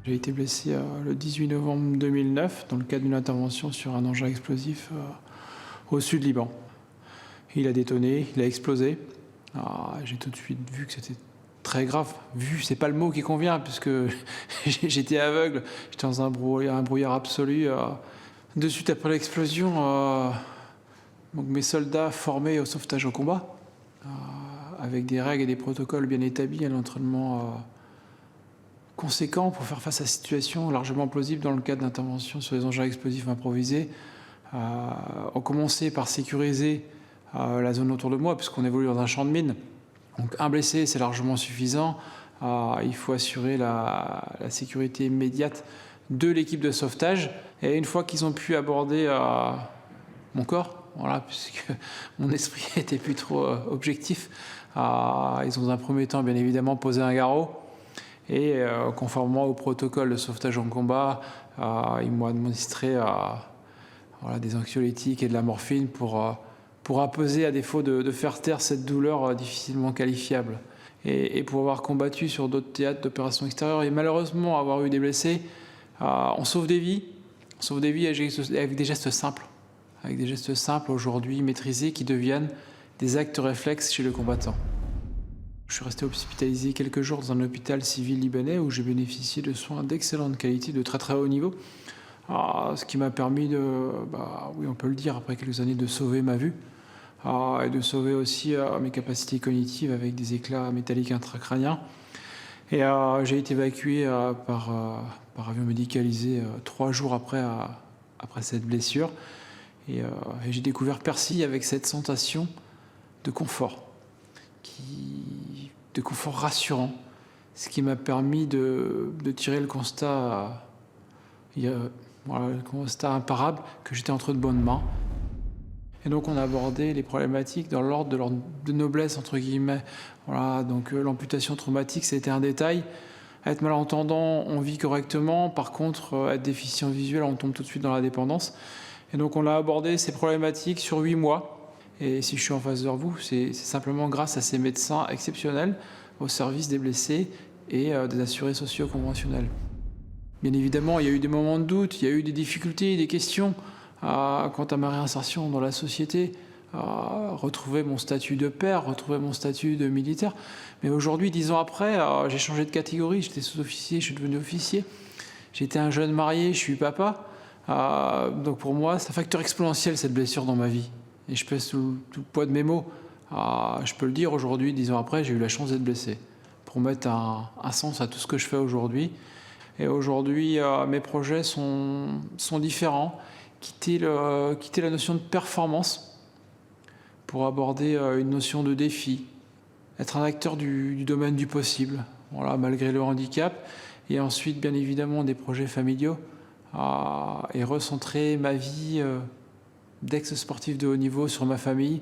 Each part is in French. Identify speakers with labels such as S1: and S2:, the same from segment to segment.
S1: J'ai été blessé le 18 novembre 2009 dans le cadre d'une intervention sur un engin explosif au sud Liban. Il a détonné, il a explosé. J'ai tout de suite vu que c'était très grave. Vu, c'est pas le mot qui convient puisque j'étais aveugle, j'étais dans un brouillard absolu. De suite après l'explosion, donc mes soldats formés au sauvetage au combat, avec des règles et des protocoles bien établis, un entraînement conséquent pour faire face à cette situation largement plausible dans le cadre d'interventions sur les engins explosifs improvisés, ont commencé par sécuriser la zone autour de moi, puisqu'on évolue dans un champ de mines. Donc un blessé, c'est largement suffisant. Il faut assurer la sécurité immédiate de l'équipe de sauvetage. Et une fois qu'ils ont pu aborder mon corps, voilà, puisque mon esprit n'était plus trop objectif, ils ont dans un premier temps, bien évidemment, posé un garrot. Et conformément au protocole de sauvetage en combat, ils m'ont administré des anxiolytiques et de la morphine pour apaiser, à défaut de faire taire cette douleur difficilement qualifiable. Et pour avoir combattu sur d'autres théâtres d'opérations extérieures et malheureusement avoir eu des blessés, on sauve des vies. On sauve des vies avec des gestes simples. Avec des gestes simples aujourd'hui maîtrisés qui deviennent des actes réflexes chez le combattant. Je suis resté hospitalisé quelques jours dans un hôpital civil libanais où j'ai bénéficié de soins d'excellente qualité, de très très haut niveau. Ce qui m'a permis oui, on peut le dire, après quelques années, de sauver ma vue et de sauver aussi mes capacités cognitives avec des éclats métalliques intracrâniens. Et j'ai été évacué par avion médicalisé 3 jours après cette blessure. Et j'ai découvert Percy avec cette sensation de confort. De confort rassurant, ce qui m'a permis de tirer le constat, le constat imparable que j'étais entre de bonnes mains. Et donc on a abordé les problématiques dans l'ordre de noblesse, entre guillemets. Voilà, donc l'amputation traumatique, c'était un détail. Être malentendant, on vit correctement. Par contre, être déficient visuel, on tombe tout de suite dans la dépendance. Et donc on a abordé ces problématiques sur 8 mois. Et si je suis en face de vous, c'est simplement grâce à ces médecins exceptionnels au service des blessés et des assurés sociaux conventionnels. Bien évidemment, il y a eu des moments de doute, il y a eu des difficultés, des questions quant à ma réinsertion dans la société, retrouver mon statut de père, retrouver mon statut de militaire. Mais aujourd'hui, 10 ans après, j'ai changé de catégorie, j'étais sous-officier, je suis devenu officier. J'étais un jeune marié, je suis papa. Donc pour moi, c'est un facteur exponentiel cette blessure dans ma vie. Et je pèse tout le poids de mes mots. Je peux le dire aujourd'hui, 10 ans après, j'ai eu la chance d'être blessé. Pour mettre un sens à tout ce que je fais aujourd'hui. Et aujourd'hui, mes projets sont différents. Quitter la notion de performance pour aborder une notion de défi. Être un acteur du domaine du possible, voilà, malgré le handicap. Et ensuite, bien évidemment, des projets familiaux. Et recentrer ma vie d'ex-sportif de haut niveau sur ma famille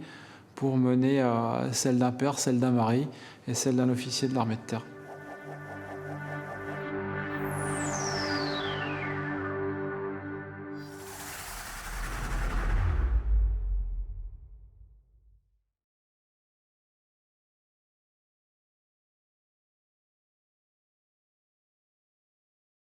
S1: pour mener celle d'un père, celle d'un mari et celle d'un officier de l'armée de terre.